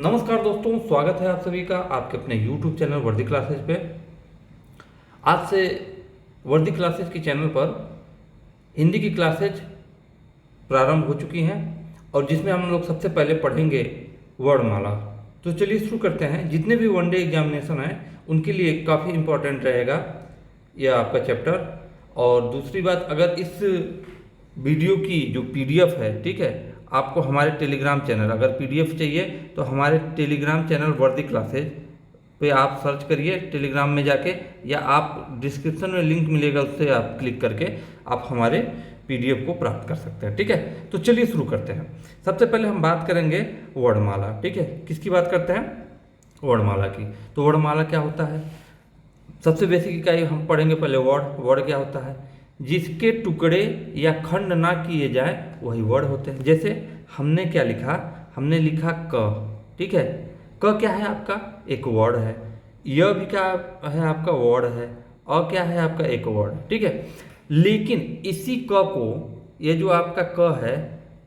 नमस्कार दोस्तों, स्वागत है आप सभी का आपके अपने YouTube चैनल वर्दी क्लासेज पे। आज से वर्दी क्लासेज के चैनल पर हिंदी की क्लासेज प्रारंभ हो चुकी हैं और जिसमें हम लोग सबसे पहले पढ़ेंगे वर्णमाला। तो चलिए शुरू करते हैं। जितने भी वनडे एग्जामिनेशन हैं उनके लिए काफ़ी इम्पोर्टेंट रहेगा यह आपका चैप्टर। और दूसरी बात, अगर इस वीडियो की जो PDF है, ठीक है, आपको हमारे टेलीग्राम चैनल, अगर PDF चाहिए तो हमारे टेलीग्राम चैनल वर्दी क्लासेज पे आप सर्च करिए टेलीग्राम में जाके, या आप डिस्क्रिप्शन में लिंक मिलेगा उससे आप क्लिक करके आप हमारे PDF को प्राप्त कर सकते हैं। ठीक है, तो चलिए शुरू करते हैं। सबसे पहले हम बात करेंगे वर्णमाला। ठीक है, किसकी बात करते हैं? वर्णमाला की। तो वर्णमाला क्या होता है? सबसे बेसिक इकाई हम पढ़ेंगे पहले वर्ड। वर्ड क्या होता है? जिसके टुकड़े या खंड ना किए जाए वही वर्ड होते हैं। जैसे हमने क्या लिखा? हमने लिखा क। ठीक है, क क्या है आपका? एक वर्ड है। य भी क्या है आपका? वर्ड है। अ क्या है आपका? एक वर्ड। ठीक है, लेकिन इसी क को, ये जो आपका क है,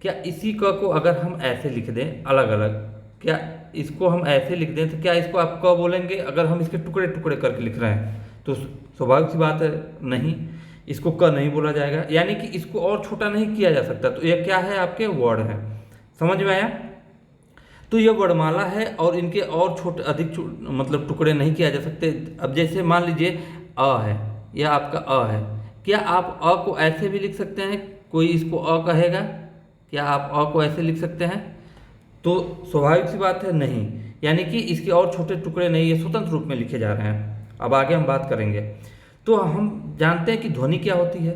क्या इसी क को अगर हम ऐसे लिख दें अलग अलग, क्या इसको हम ऐसे लिख दें तो क्या इसको आप क बोलेंगे? अगर हम इसके टुकड़े टुकड़े करके लिख रहे हैं तो स्वाभाविक सी बात है नहीं, इसको क नहीं बोला जाएगा, यानी कि इसको और छोटा नहीं किया जा सकता। तो ये क्या है? आपके वर्ड है। समझ में आया? तो ये वर्णमाला है और इनके और छोटे अधिक मतलब टुकड़े नहीं किया जा सकते। अब जैसे मान लीजिए अ है, यह आपका अ है, क्या आप अ को ऐसे भी लिख सकते हैं? कोई इसको अ कहेगा? क्या आप अ को ऐसे लिख सकते हैं? तो स्वाभाविक सी बात है नहीं, यानी कि इसके और छोटे टुकड़े नहीं, ये स्वतंत्र रूप में लिखे जा रहे हैं। अब आगे हम बात करेंगे। तो हम जानते हैं कि ध्वनि क्या होती है।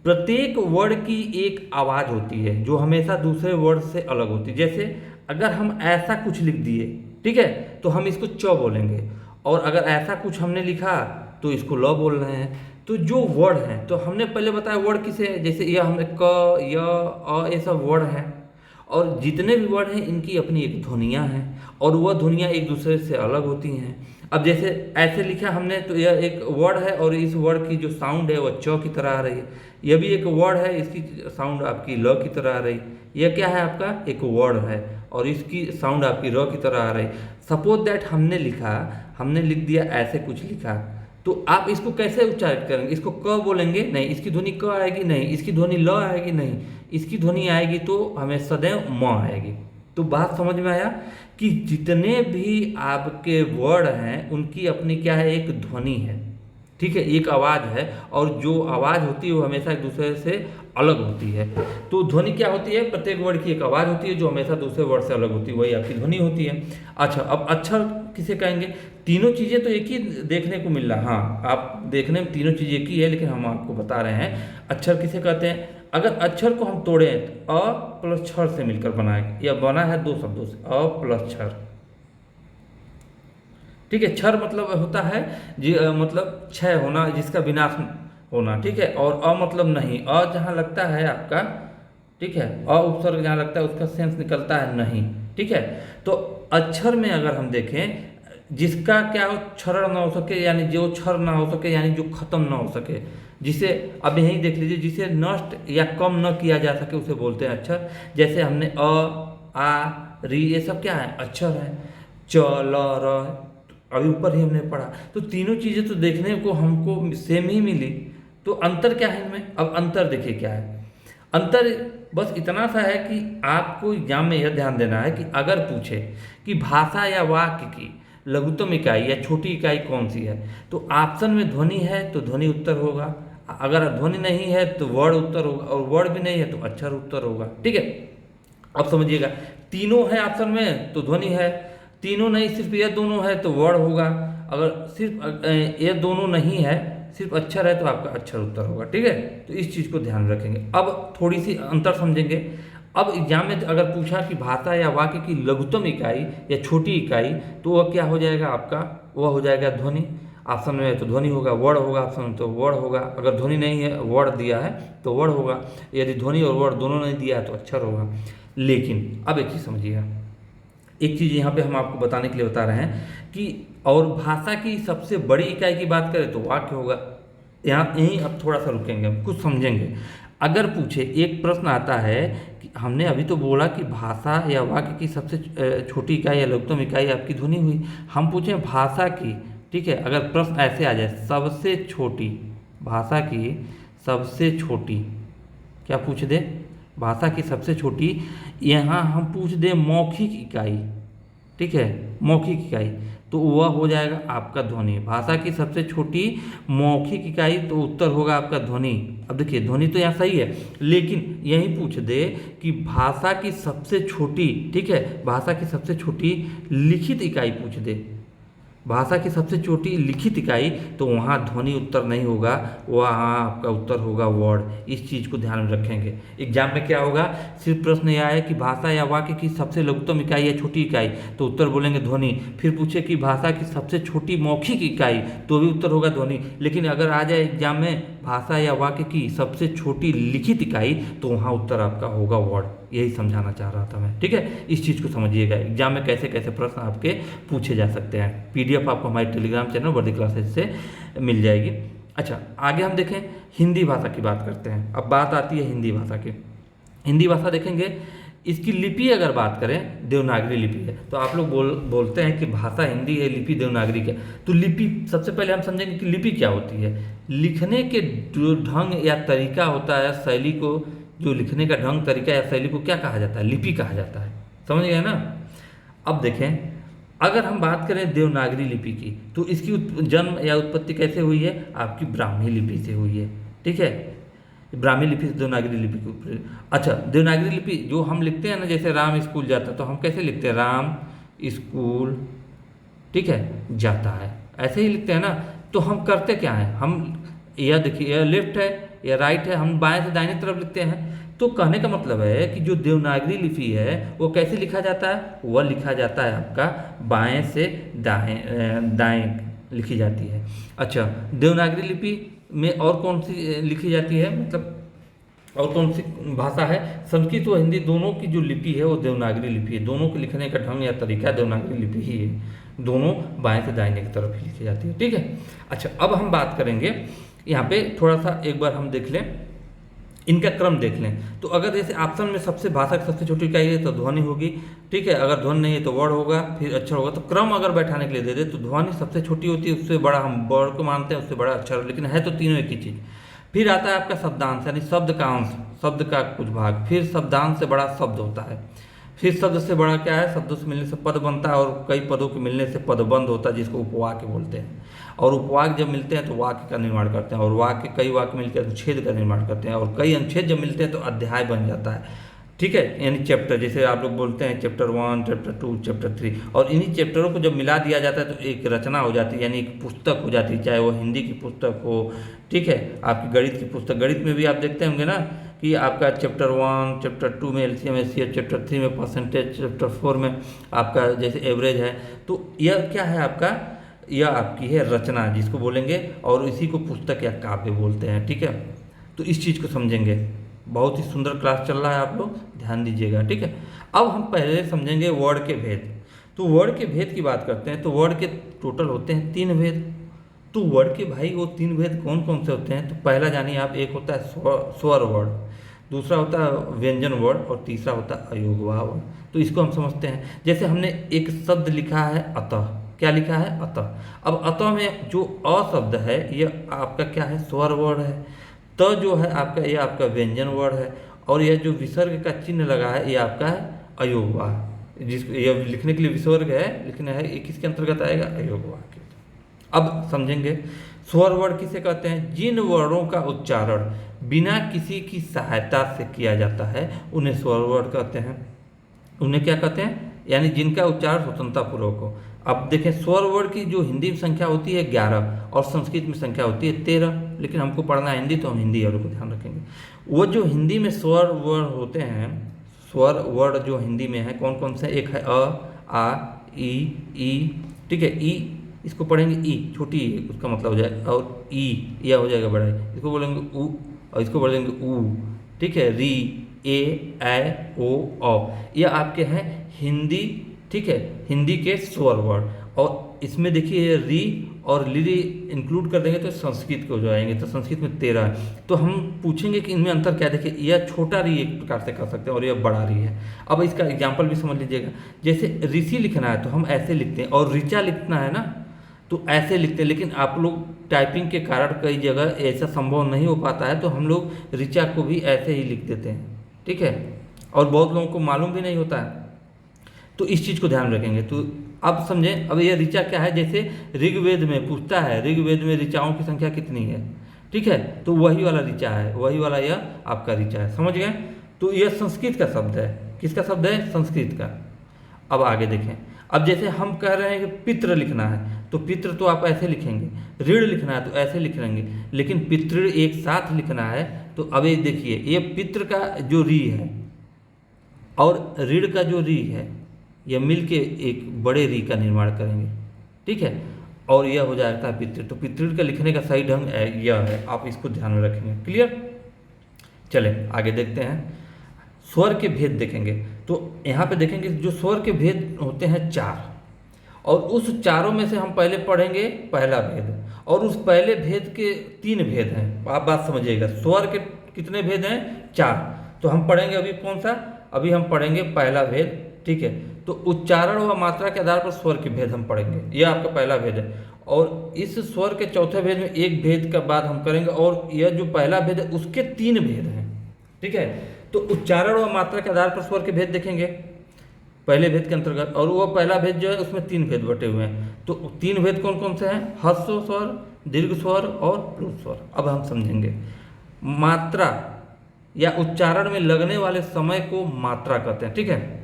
प्रत्येक वर्ड की एक आवाज़ होती है जो हमेशा दूसरे वर्ड से अलग होती है। जैसे अगर हम ऐसा कुछ लिख दिए, ठीक है, तो हम इसको च बोलेंगे, और अगर ऐसा कुछ हमने लिखा तो इसको ल बोल रहे हैं। तो जो वर्ड हैं, तो हमने पहले बताया वर्ड किसे है, जैसे यह हमने क, य, अ, ये सब वर्ड हैं, और जितने भी वर्ड हैं इनकी अपनी एक ध्वनियाँ हैं और वह ध्वनियाँ एक दूसरे से अलग होती हैं। अब जैसे ऐसे लिखा हमने तो यह एक वर्ड है और इस वर्ड की जो साउंड है वह च की तरह आ रही है। यह भी एक वर्ड है, इसकी साउंड आपकी ल की तरह आ रही। यह क्या है आपका? एक वर्ड है और इसकी साउंड आपकी र की तरह आ रही। सपोज दैट हमने लिखा, हमने लिख दिया ऐसे कुछ लिखा, तो आप इसको कैसे उच्चारित करेंगे? इसको क बोलेंगे? नहीं, इसकी ध्वनि क आएगी। नहीं, इसकी ध्वनि ल आएगी। नहीं, इसकी ध्वनि आएगी तो हमें सदैव म आएगी। तो बात समझ में आया कि जितने भी आपके वर्ड हैं उनकी अपनी क्या है? एक ध्वनि है। ठीक है, एक आवाज़ है, और जो आवाज़ होती है वो हमेशा एक दूसरे से अलग होती है। तो ध्वनि क्या होती है? प्रत्येक वर्ड की एक आवाज़ होती है जो हमेशा दूसरे वर्ड से अलग होती है, वही आपकी ध्वनि होती है। अच्छा, अब अक्षर किसे कहेंगे? तीनों चीज़ें तो एक ही देखने को मिल रहा। हाँ, आप देखने में तीनों चीज़ एक ही है, लेकिन हम आपको बता रहे हैं अक्षर किसे कहते हैं। अगर अक्षर को हम तोड़ें तो अ प्लस क्षर से मिलकर बनाएंगे। यह बना है दो शब्दों से, अ प्लस क्षर। ठीक है, क्षर मतलब होता है जी, मतलब क्षय होना, जिसका विनाश होना। ठीक है, और अ मतलब नहीं। अ जहाँ लगता है आपका, ठीक है, अ उपसर्ग जहाँ लगता है उसका सेंस निकलता है नहीं। ठीक है, तो अक्षर में अगर हम देखें, जिसका क्या हो, क्षरण ना हो सके, यानी जो क्षर ना हो सके, यानी जो खत्म ना हो सके, जिसे अब यहीं देख लीजिए, जिसे नष्ट या कम न किया जा सके उसे बोलते हैं अक्षर। जैसे हमने अ, आ, री, ये सब क्या है? अक्षर है। च, ल, र, अभी ऊपर ही हमने पढ़ा। तो तीनों चीज़ें तो देखने को हमको सेम ही मिली, तो अंतर क्या है इनमें? अब अंतर देखिए क्या है। अंतर बस इतना सा है कि आपको एग्जाम में यह ध्यान देना है कि अगर पूछे कि भाषा या वाक्य की लघुत्तम इकाई या छोटी इकाई कौन सी है, तो ऑप्शन में ध्वनि है तो ध्वनि उत्तर होगा, अगर ध्वनि नहीं है तो वर्ड उत्तर होगा, और वर्ड भी नहीं है तो अक्षर उत्तर होगा। ठीक है, अब समझिएगा, तीनों है ऑप्शन में तो ध्वनि है, तीनों नहीं सिर्फ ये दोनों है तो वर्ड होगा, अगर सिर्फ ये दोनों नहीं है, सिर्फ अक्षर है तो आपका अक्षर उत्तर होगा। ठीक है, तो इस चीज़ को ध्यान रखेंगे। अब थोड़ी सी अंतर समझेंगे। अब एग्जाम में अगर पूछा कि भाषा या वाक्य की लघुत्तम इकाई या छोटी इकाई, तो वह क्या हो जाएगा आपका? वह हो जाएगा ध्वनि। ऑप्शन में तो ध्वनि होगा, वर्ड होगा, ऑप्शन में तो वर्ड होगा। अगर ध्वनि नहीं है, वर्ड दिया है तो वर्ड होगा, यदि ध्वनि और वर्ड दोनों नहीं दिया है तो अक्षर होगा। लेकिन अब एक चीज़ समझिएगा, एक चीज़ यहाँ पे हम आपको बताने के लिए बता रहे हैं कि और भाषा की सबसे बड़ी इकाई की बात करें तो वाक्य होगा। यहाँ यहीं अब थोड़ा सा रुकेंगे, हम कुछ समझेंगे। अगर पूछे, एक प्रश्न आता है कि हमने अभी तो बोला कि भाषा या वाक्य की सबसे छोटी इकाई या लघुत्तम इकाई आपकी ध्वनि हुई, हम पूछें भाषा की, ठीक है, अगर प्रश्न ऐसे आ जाए सबसे छोटी, भाषा की सबसे छोटी, क्या पूछ दे, भाषा की सबसे छोटी, यहाँ हम पूछ दे मौखिक इकाई, ठीक है, मौखिक इकाई, तो वह हो जाएगा आपका ध्वनि। भाषा की सबसे छोटी मौखिक इकाई, तो उत्तर होगा आपका ध्वनि। अब देखिए ध्वनि तो यहाँ सही है, लेकिन यही पूछ दे कि भाषा की सबसे छोटी, ठीक है, भाषा की सबसे छोटी लिखित इकाई पूछ दे, भाषा की सबसे छोटी लिखित इकाई, तो वहाँ ध्वनि उत्तर नहीं होगा, वहाँ आपका उत्तर होगा वर्ड। इस चीज़ को ध्यान में रखेंगे। एग्जाम में क्या होगा, सिर्फ प्रश्न यह है कि भाषा या वाक्य की सबसे लघुत्तम इकाई या छोटी इकाई, तो उत्तर बोलेंगे ध्वनि। फिर पूछे कि भाषा की सबसे छोटी मौखिक इकाई, तो भी उत्तर होगा ध्वनि। लेकिन अगर आ जाए एग्जाम में भाषा या वाक्य की सबसे छोटी लिखित इकाई, तो वहाँ उत्तर आपका होगा वर्ड। यही समझाना चाह रहा था मैं, ठीक है। इस चीज़ को समझिएगा, एग्जाम में कैसे कैसे प्रश्न आपके पूछे जा सकते हैं। पीडीएफ आपको हमारे टेलीग्राम चैनल वर्दी क्लासेस से मिल जाएगी। अच्छा, आगे हम देखें हिंदी भाषा की बात करते हैं। अब बात आती है हिंदी भाषा की। हिंदी भाषा देखेंगे, इसकी लिपि अगर बात करें, देवनागरी लिपि है। तो आप लोग बोलते हैं कि भाषा हिंदी है, लिपि देवनागरी है। तो लिपि, सबसे पहले हम समझेंगे कि लिपि क्या होती है। लिखने के जो ढंग या तरीका होता है, शैली को, जो लिखने का ढंग, तरीका या शैली को क्या कहा जाता है, लिपि कहा जाता है। समझ गए ना। अब देखें, अगर हम बात करें देवनागरी लिपि की, तो इसकी जन्म या उत्पत्ति कैसे हुई है, आपकी ब्राह्मी लिपि से हुई है, ठीक है। ब्राह्मी लिपि से देवनागरी लिपि को, अच्छा, देवनागरी लिपि जो हम लिखते हैं ना, जैसे राम स्कूल जाता है, तो हम कैसे लिखते हैं, राम स्कूल, ठीक है, जाता है, ऐसे ही लिखते हैं ना। तो हम करते क्या है, हम यह देखिए, यह लेफ्ट है या राइट है, हम बाएं से दाहिने तरफ लिखते हैं। तो कहने का मतलब है कि जो देवनागरी लिपि है वो कैसे लिखा जाता है, वह लिखा जाता है आपका बाएं से दाएं, दाएं लिखी जाती है। अच्छा, देवनागरी लिपि में और कौन सी लिखी जाती है, मतलब और कौन सी भाषा है, संस्कृत व हिंदी दोनों की जो लिपि है वो देवनागरी लिपि है। दोनों के लिखने का ढंग या तरीका देवनागरी लिपि ही है, दोनों बाएं से दाहिने की तरफ ही लिखी जाती है, ठीक है। अच्छा, अब हम बात करेंगे यहाँ पे, थोड़ा सा एक बार हम देख लें, इनका क्रम देख लें। तो अगर जैसे ऑप्शन में सबसे भाषा की सबसे छोटी इकाई है तो ध्वनि होगी, ठीक है। अगर ध्वनि नहीं है तो वर्ण होगा, फिर अक्षर होगा। तो क्रम अगर बैठाने के लिए दे दे तो ध्वनि सबसे छोटी होती है, उससे बड़ा हम वर्ण को मानते हैं, उससे बड़ा अक्षर, लेकिन है तो तीनों एक ही चीज़। फिर आता है आपका शब्दांश, यानी शब्द का अंश, शब्द का कुछ भाग। फिर शब्दांश से बड़ा शब्द होता है। फिर शब्द से बड़ा क्या है, शब्दों से मिलने से पद बनता है, और कई पदों के मिलने से पदबंध होता है, जिसको उपवाक्य बोलते हैं। और उपवाक्य जब मिलते हैं तो वाक्य का निर्माण करते हैं, और वाक्य, कई वाक्य मिलकर अनुच्छेद का निर्माण करते हैं, और कई अनुच्छेद जब मिलते हैं तो अध्याय बन जाता है, ठीक है, यानी चैप्टर। जैसे आप लोग बोलते हैं चैप्टर 1, चैप्टर 2, चैप्टर 3, और इन्हीं चैप्टरों को जब मिला दिया जाता है तो एक रचना हो जाती है, यानी एक पुस्तक हो जाती है, चाहे वो हिंदी की पुस्तक हो, ठीक है, आपकी गणित की पुस्तक। गणित में भी आप देखते होंगे ना कि आपका चैप्टर 1, चैप्टर 2 में एलसीएम एचसीएफ, चैप्टर 3 में परसेंटेज, चैप्टर 4 में आपका जैसे एवरेज है। तो यह क्या है आपका, यह आपकी है रचना, जिसको बोलेंगे, और इसी को पुस्तक या काव्य बोलते हैं, ठीक है। तो इस चीज़ को समझेंगे। बहुत ही सुंदर क्लास चल रहा है, आप लोग ध्यान दीजिएगा, ठीक है। अब हम पहले समझेंगे वर्ड के भेद। तो वर्ड के भेद की बात करते हैं, तो वर्ड के टोटल होते हैं 3 भेद। तो वर्ड के भाई वो 3 भेद कौन कौन से होते हैं, तो पहला जानिए आप, एक होता है स्वर वर्ड, दूसरा होता है व्यंजन वर्ड, और तीसरा होता है अयोगवाह वर्ड। तो इसको हम समझते हैं। जैसे हमने एक शब्द लिखा है अतः, क्या लिखा है, अतः। अब अतः में जो अ शब्द है यह आपका क्या है, स्वर वर्ड है। त जो है आपका, यह आपका व्यंजन वर्ड है, और यह जो विसर्ग का चिन्ह लगा है ये आपका है अयोगवाह, जिसको यह लिखने के लिए विसर्ग है, लिखना है, ये किसके अंतर्गत आएगा, अयोगवाह के। अब समझेंगे स्वर वर्ड किसे कहते हैं, जिन वर्णों का उच्चारण बिना किसी की सहायता से किया जाता है उन्हें स्वर वर्ड कहते हैं। उन्हें क्या कहते हैं, यानी जिनका उच्चारण स्वतंत्रता पूर्वक हो। अब देखें, स्वर वर्ड की जो हिंदी में संख्या होती है 11, और संस्कृत में संख्या होती है 13, लेकिन हमको पढ़ना है हिंदी तो हम हिंदी वालों को ध्यान रखेंगे। वो जो हिंदी में स्वर वर्ड होते हैं, स्वर वर्ड जो हिंदी में है कौन कौन से, एक है अ, आ, ई, ठीक है, ई इसको पढ़ेंगे ई, छोटी ई उसका मतलब हो जाए, और ई यह हो जाएगा बड़ा, इसको बोलेंगे उ, और इसको बोलेंगे ऊ, ठीक है, री, ए ओ, यह आपके हैं हिंदी, ठीक है, हिंदी के स्वर वर्ड। और इसमें देखिए री और लिरी इंक्लूड कर देंगे तो संस्कृत के हो जाएंगे, तो संस्कृत में 13 है। तो हम पूछेंगे कि इनमें अंतर क्या है। देखिए यह छोटा री एक प्रकार से कर सकते हैं और यह बड़ा री है। अब इसका एग्जाम्पल भी समझ लीजिएगा, जैसे ऋषि लिखना है तो हम ऐसे लिखते हैं, और ऋचा लिखना है ना तो ऐसे लिखते हैं, लेकिन आप लोग टाइपिंग के कारण कई जगह ऐसा संभव नहीं हो पाता है तो हम लोग ऋचा को भी ऐसे ही लिख देते हैं, ठीक है। और बहुत लोगों को मालूम भी नहीं होता है, तो इस चीज़ को ध्यान रखेंगे। तो अब समझें, अब ये ऋचा क्या है, जैसे ऋग्वेद में पूछता है, ऋग्वेद में ऋचाओं की संख्या कितनी है, ठीक है, तो वही वाला ऋचा है, वही वाला यह आपका ऋचा है, समझ गए। तो यह संस्कृत का शब्द है, किसका शब्द है, संस्कृत का। अब आगे देखें, अब जैसे हम कह रहे हैं कि पितृ लिखना है तो पितृ तो आप ऐसे लिखेंगे, ऋण लिखना है तो ऐसे लिख लेंगे, लेकिन पितृ एक साथ लिखना है तो अब ये देखिए, ये पितृ का जो री है और ऋण का जो री है यह मिल के एक बड़े री का निर्माण करेंगे, ठीक है, और यह हो जाता है पितृ। तो पितृ का लिखने का सही ढंग यह है, आप इसको ध्यान में रखेंगे। क्लियर, चले आगे देखते हैं। स्वर के भेद देखेंगे, तो यहाँ पे देखेंगे जो स्वर के भेद होते हैं 4, और उस चारों में से हम पहले पढ़ेंगे पहला भेद, और उस पहले भेद के 3 भेद हैं, आप बात समझिएगा। स्वर के कितने भेद हैं, 4, तो हम पढ़ेंगे अभी कौन सा, अभी हम पढ़ेंगे पहला भेद, ठीक है। तो उच्चारण व मात्रा के आधार पर स्वर के भेद हम पढ़ेंगे, यह आपका पहला भेद है। और इस स्वर के चौथे भेद में एक भेद का बाद हम करेंगे, और यह जो पहला भेद है उसके 3 भेद हैं, ठीक है। तो उच्चारण व मात्रा के आधार पर स्वर के भेद देखेंगे पहले भेद के अंतर्गत, और वह पहला भेद जो है उसमें 3 भेद बटे हुए हैं। तो 3 भेद कौन कौन से हैं, ह्रस्व स्वर, दीर्घ स्वर और प्लुत स्वर। अब हम समझेंगे। मात्रा या उच्चारण में लगने वाले समय को मात्रा कहते हैं, ठीक है।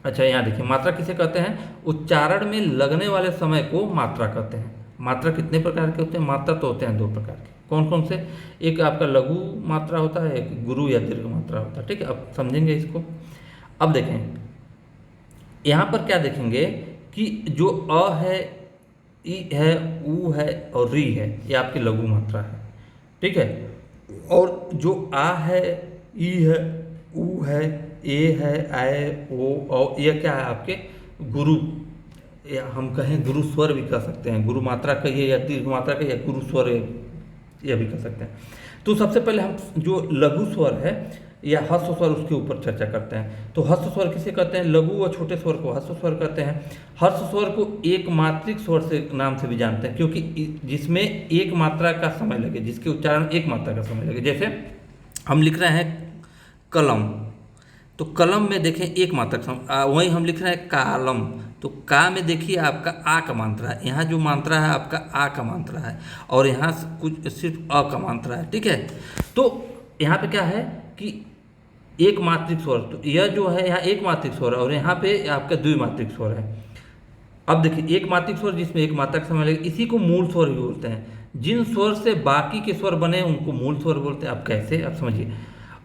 अच्छा यहाँ देखिए, मात्रा किसे कहते हैं, उच्चारण में लगने वाले समय को मात्रा कहते हैं। मात्रा कितने प्रकार के होते हैं, मात्रा तो होते हैं 2 प्रकार के, कौन कौन से, एक आपका लघु मात्रा होता है, एक गुरु या दीर्घ मात्रा होता है, ठीक है। अब समझेंगे इसको। अब देखें यहाँ पर क्या देखेंगे कि जो अ है, ई है, ऊ है और री है, ये आपकी लघु मात्रा है, ठीक है। और जो आ है, ई है, ऊ है, ए है, आए, ओ, औ, ये क्या है आपके गुरु, या हम कहें गुरु स्वर भी कह सकते हैं, गुरु मात्रा कहिए या दीर्घ मात्रा कहिए, गुरु स्वर यह भी कह सकते हैं। तो सबसे पहले हम जो लघु स्वर है या ह्रस्व स्वर उसके ऊपर चर्चा करते हैं। तो ह्रस्व स्वर किसे कहते हैं, लघु व छोटे स्वर को ह्रस्व स्वर कहते हैं। ह्रस्व स्वर को एक मात्रिक स्वर से नाम से भी जानते हैं, क्योंकि जिसमें एक मात्रा का समय लगे, जिसके उच्चारण एक मात्रा का समय लगे। जैसे हम लिख रहे हैं कलम, तो कलम में देखें एक मात्रा, वहीं हम लिख रहे हैं कालम, तो का में देखिए आपका आ का मात्रा है, यहाँ जो मात्रा है आपका आ का मात्रा है, और यहाँ कुछ सिर्फ अ का मात्रा है, ठीक है। तो यहाँ पे क्या है कि एक मात्रिक स्वर, तो यह जो है यहाँ एक मात्रिक स्वर है, और यहाँ पे आपका द्विमात्रिक स्वर है। अब देखिए एक मात्रिक स्वर जिसमें एक मात्रा का समय लगेगा, इसी को मूल स्वर भी बोलते हैं। जिन स्वर से बाकी के स्वर बने उनको मूल स्वर बोलते हैं। अब कैसे, आप समझिए।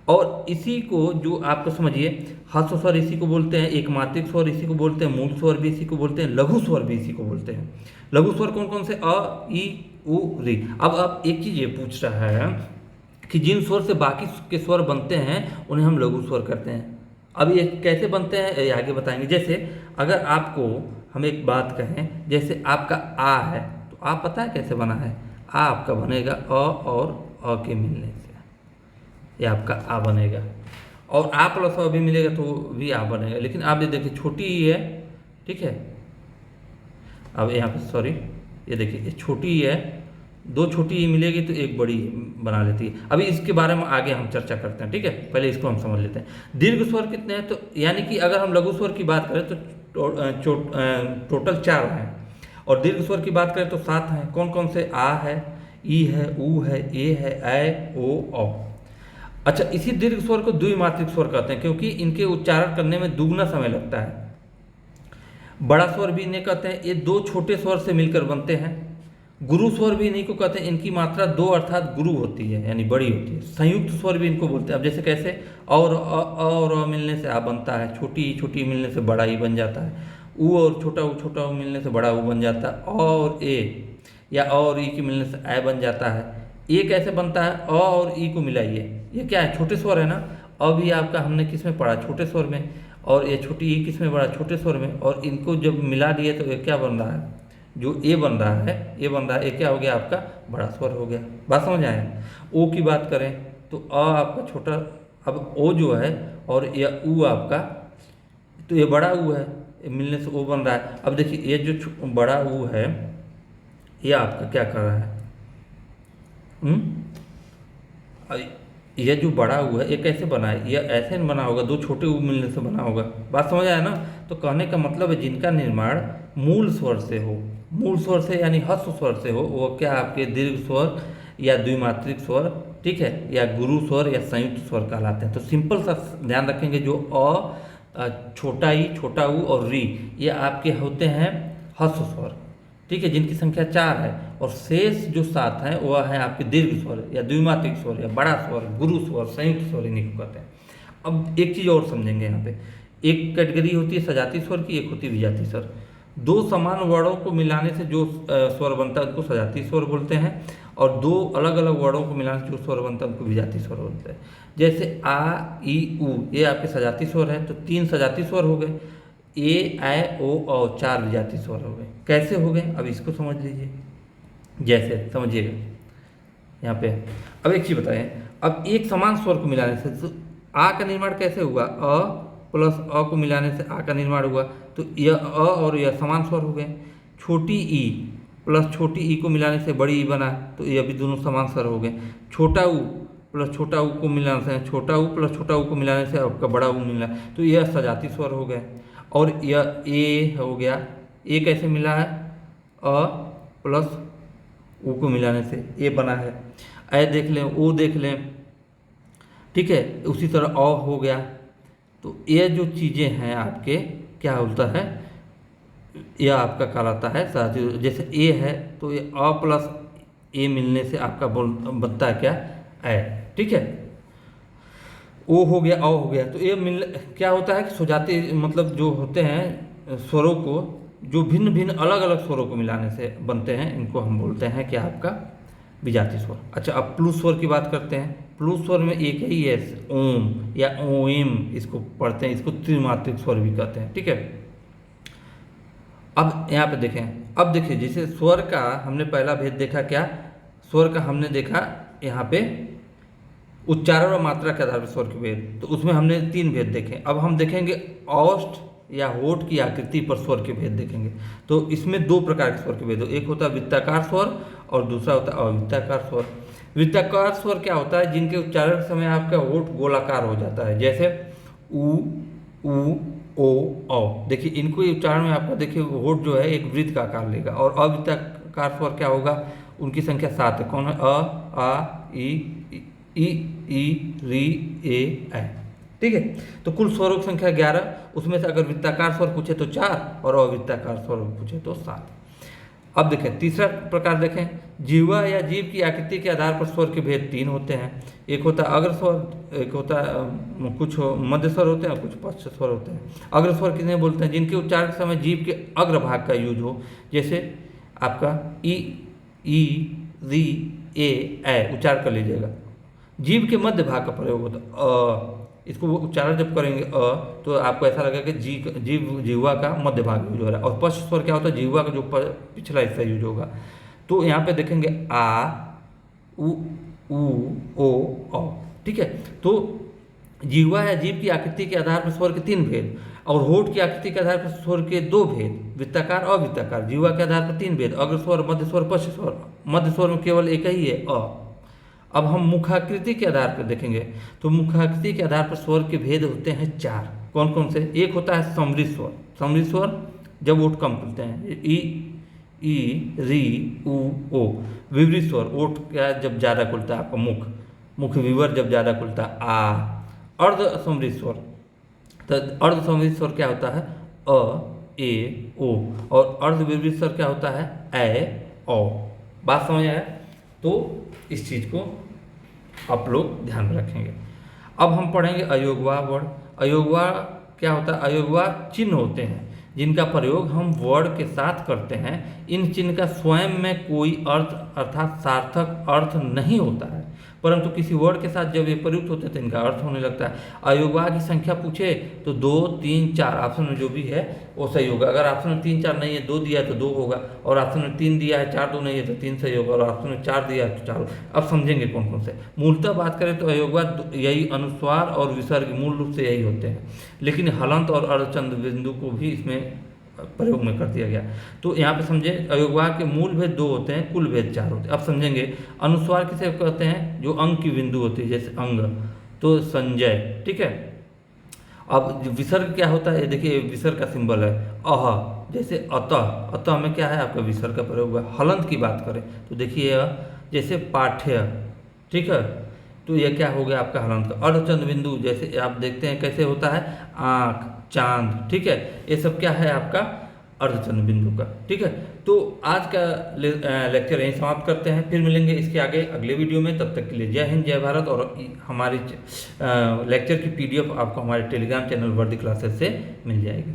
और इसी को जो आपको समझिए, ह्रस्व स्वर इसी को बोलते हैं, एक मात्रिक स्वर इसी को बोलते हैं, मूल स्वर भी इसी को बोलते हैं, लघु स्वर भी इसी को बोलते हैं। लघु स्वर कौन कौन से, अ, ई, उ, री। अब आप एक चीज ये पूछ रहा है कि जिन स्वर से बाकी के स्वर बनते हैं उन्हें हम लघु स्वर करते हैं। अब ये कैसे बनते हैं ये आगे बताएंगे। जैसे अगर आपको हम एक बात कहें, जैसे आपका आ है, तो आ पता है कैसे बना है, आ आपका बनेगा अ और अ के मिलने से, ये आपका आ बनेगा, और आ प्लस अ भी मिलेगा तो भी आ बनेगा। लेकिन आप ये देखिए छोटी ई है, ठीक है। अब यहाँ पे सॉरी, ये देखिए ये छोटी ई है, 2 छोटी ई मिलेगी तो एक बड़ी बना लेती है। अभी इसके बारे में आगे हम चर्चा करते हैं, ठीक है। पहले इसको हम समझ लेते हैं। दीर्घ स्वर कितने हैं, तो यानी कि अगर हम लघु स्वर की बात करें तो टोटल 4 हैं, और दीर्घ स्वर की बात करें तो 7 हैं। कौन कौन से, आ है, ई है, ऊ है, ए है, ऐ, ओ, औ। अच्छा, इसी दीर्घ स्वर को द्विमात्रिक स्वर कहते हैं, क्योंकि इनके उच्चारण करने में दुगना समय लगता है। बड़ा स्वर भी इन्हें कहते हैं, ये 2 छोटे स्वर से मिलकर बनते हैं। गुरु स्वर भी इन्हीं को कहते हैं, इनकी मात्रा 2 अर्थात गुरु होती है, यानी बड़ी होती है। संयुक्त स्वर भी इनको बोलते हैं। अब जैसे कैसे, और अ मिलने से आ बनता है, छोटी छोटी मिलने से बड़ा ई बन जाता है, ऊ और छोटा ऊ मिलने से बड़ा ऊ बन जाता है, और ए या और ई के मिलने से ऐ बन जाता है। ये कैसे बनता है, अ और ई को मिलाइए, ये क्या है, छोटे स्वर है ना। अब ये आपका हमने किस में पढ़ा, छोटे स्वर में, और ये छोटी ई किस में बड़ा, छोटे स्वर में, और इनको जब मिला दिए तो ये क्या बन रहा है, जो ए बन रहा है, ए बन रहा है, ये क्या हो गया आपका बड़ा स्वर हो गया। बात समझ आए। ओ की बात करें तो अ आपका छोटा, अब ओ जो है और यह ऊ आपका, तो ये बड़ा ऊ है, ये मिलने से ओ बन रहा है। अब देखिए ये जो बड़ा ऊ है ये आपका क्या कर रहा है, यह जो बड़ा हुआ है ये कैसे बना है, यह ऐसे नहीं बना होगा, दो छोटे ऊ मिलने से बना होगा। बात समझ आया ना। तो कहने का मतलब है जिनका निर्माण मूल स्वर से हो, मूल स्वर से यानी हस्व स्वर से हो, वो क्या आपके दीर्घ स्वर या द्विमात्रिक स्वर, ठीक है, या गुरु स्वर या संयुक्त स्वर कहलाते हैं। तो सिंपल सा ध्यान रखेंगे, जो छोटा ई, छोटा ऊ और री, ये आपके होते हैं हस्व स्वर, ठीक है, जिनकी संख्या 4 है, और शेष जो 7 है वह है आपके दीर्घ स्वर या द्विमात्रिक स्वर या बड़ा स्वर, गुरु स्वर, संयुक्त स्वर इन्हीं को कहते हैं। अब एक चीज़ और समझेंगे यहाँ पे, एक कैटेगरी होती है सजाती स्वर की, एक होती है विजाती स्वर। दो समान वर्णों को मिलाने से जो स्वर बनता है उसको सजाती स्वर बोलते हैं, और दो अलग अलग वर्णों को मिलाने से जो स्वर बनता है उनको विजाती स्वर बोलते हैं। जैसे आ ई उ ये आपके सजाती स्वर है, तो 3 सजाती स्वर हो गए, ए ऐ ओ और 4 विजाती स्वर हो गए। कैसे हो गए अब इसको समझ लीजिए, जैसे समझिएगा यहाँ पे। अब एक चीज़ बताएं, अब एक समान स्वर को मिलाने से तो आ का निर्माण कैसे हुआ, अ प्लस अ को मिलाने से आ का निर्माण हुआ, तो यह अ और यह समान स्वर हो गए। छोटी ई प्लस छोटी ई को मिलाने से बड़ी ई बना, तो यह भी दोनों समान स्वर हो गए। छोटा ऊ प्लस छोटा ऊ को मिलाने से, छोटा ऊ प्लस छोटा ऊ को मिलाने से आपका बड़ा ऊ मिला, तो यह सजाती स्वर हो गए। और यह ए हो गया, ए कैसे मिला है, अ प्लस ऊ को मिलाने से ए बना है। ऐ देख लें, ओ देख लें, ठीक है, उसी तरह अ हो गया। तो ये जो चीज़ें हैं आपके क्या होता है, यह आपका कहलाता है सजाती। जैसे ए है तो ये अ प्लस ए मिलने से आपका बनता है क्या, ऐ, ठीक है। ओ हो गया, अ हो गया, तो ये मिल क्या होता है कि सुजाती मतलब जो होते हैं स्वरों को, जो भिन्न भिन्न अलग अलग स्वरों को मिलाने से बनते हैं, इनको हम बोलते हैं क्या आपका विजाती स्वर। अच्छा, अब प्लू स्वर की बात करते हैं। प्लू स्वर में एक ही है ओम या ओएम, इसको पढ़ते हैं, इसको त्रिमात्रिक स्वर भी कहते हैं, ठीक है। अब यहाँ पे देखें, अब देखिए जैसे स्वर का हमने पहला भेद देखा, क्या स्वर का हमने देखा यहाँ पे उच्चारण और मात्रा के आधार पर स्वर के भेद, तो उसमें हमने 3 भेद देखे। अब हम देखेंगे औष्ठ या होठ की आकृति पर स्वर के भेद देखेंगे। तो इसमें 2 प्रकार के स्वर के भेद, एक होता है वृत्ताकार स्वर और दूसरा होता है अवृत्ताकार स्वर। वृत्ताकार स्वर क्या होता है, जिनके उच्चारण समय आपका होठ गोलाकार हो जाता है, जैसे उ ऊ ओ औ। देखिए इनको उच्चारण में आपका देखिए होठ जो है एक वृत्त का आकार लेगा। और अवृत्ताकार स्वर क्या होगा, उनकी संख्या 7 है। कौन है, अ आ ई री ए ऐ, ठीक है। तो कुल स्वरों की संख्या 11, उसमें से अगर वृत्ताकार स्वर पूछे तो 4 और अवृत्ताकार स्वर पूछे तो 7। अब देखें तीसरा प्रकार देखें, जीवा या जीव की आकृति के आधार पर स्वर के भेद 3 होते हैं। एक होता है अग्र स्वर, एक होता है कुछ मध्य स्वर होते हैं और कुछ पश्च स्वर होते हैं। अग्र स्वर कितने बोलते हैं, जिनके उच्चारण के समय जीव के अग्र भाग का यूज हो, जैसे आपका ई री ए ऐ उच्चारण कर लीजिएगा, जीव के मध्य भाग का प्रयोग होता है अ। इसको उच्चारण जब करेंगे अ, तो आपको ऐसा लगेगा कि जीवा का मध्य भाग यूज हो रहा है। और पश्च स्वर क्या होता है, जीवा का जो पिछला हिस्सा यूज होगा। तो यहाँ पे देखेंगे आ उ ओ औ, ठीक है। तो जीवा या जीव की आकृति के आधार पर स्वर के 3 भेद, और होठ की आकृति के आधार पर स्वर के 2 भेद, वृत्ताकार अवृत्ताकार। जीवा के आधार पर 3 भेद, अग्र स्वर, मध्य स्वर, पश्च स्वर। मध्य स्वर में केवल एक ही है अ। अब हम मुखाकृति के आधार पर देखेंगे, तो मुखाकृति के आधार पर स्वर के भेद होते हैं 4। कौन कौन से, एक होता है समृद्ध स्वर। समृद्ध स्वर जब ओठ कम खुलते हैं, ई री उ ओ। विवृत स्वर ओठ क्या जब ज़्यादा खुलता है, आपका मुख विवर जब ज़्यादा खुलता है, आ। अर्ध समृद्ध स्वर, तो अर्ध समृद्ध स्वर क्या होता है, अ ए ओ। और अर्ध विवृत स्वर क्या होता है, ऐ औ। बात समझ आया। तो इस चीज़ को आप लोग ध्यान में रखेंगे। अब हम पढ़ेंगे अयोगवा वर्ण। अयोगवा क्या होता है, अयोगवा चिन्ह होते हैं जिनका प्रयोग हम वर्ण के साथ करते हैं। इन चिन्ह का स्वयं में कोई अर्थ अर्थात सार्थक अर्थ नहीं होता है, परंतु किसी वर्ड के साथ जब ये प्रयुक्त होते हैं तो इनका अर्थ होने लगता है। अयोगवाह की संख्या पूछे तो 2, 3, 4 ऑप्शन में जो भी है वो सही होगा। अगर ऑप्शन में 3, 4 नहीं है, 2 दिया है तो 2 होगा, और ऑप्शन में 3 दिया है, 4, 2 नहीं है तो 3 सही होगा, और ऑप्शन में 4 दिया है तो 4। अब समझेंगे कौन कौन से। मूलतः बात करें तो अयोगवाह यही अनुस्वार और विसर्ग मूल रूप से यही होते हैं, लेकिन हलंत और अर्धचंद्र बिंदु को भी इसमें प्रयोग में कर दिया गया। तो यहाँ पे समझे अयोगवाह के मूल भेद 2 होते हैं, कुल भेद 4 होते हैं। अब समझेंगे अनुस्वार किसे कहते हैं, जो अंग की बिंदु होती है, जैसे अंग, तो संजय, ठीक है। अब विसर्ग क्या होता है, देखिए विसर्ग का सिंबल है अह, जैसे अतः, अतः में क्या है आपका विसर्ग का प्रयोग हुआ। हलंत की बात करें तो देखिए जैसे पाठ्य, ठीक है, तो यह क्या हो गया आपका हलंत का। अर्धचंद्र बिंदु जैसे आप देखते हैं कैसे होता है, आँख, चांद, ठीक है, ये सब क्या है आपका अर्धचंद्र बिंदु का, ठीक है। तो आज का लेक्चर यहीं समाप्त करते हैं, फिर मिलेंगे इसके आगे अगले वीडियो में। तब तक के लिए जय हिंद, जय भारत। और हमारी लेक्चर की PDF आपको हमारे टेलीग्राम चैनल वर्दी क्लासेस से मिल जाएगी।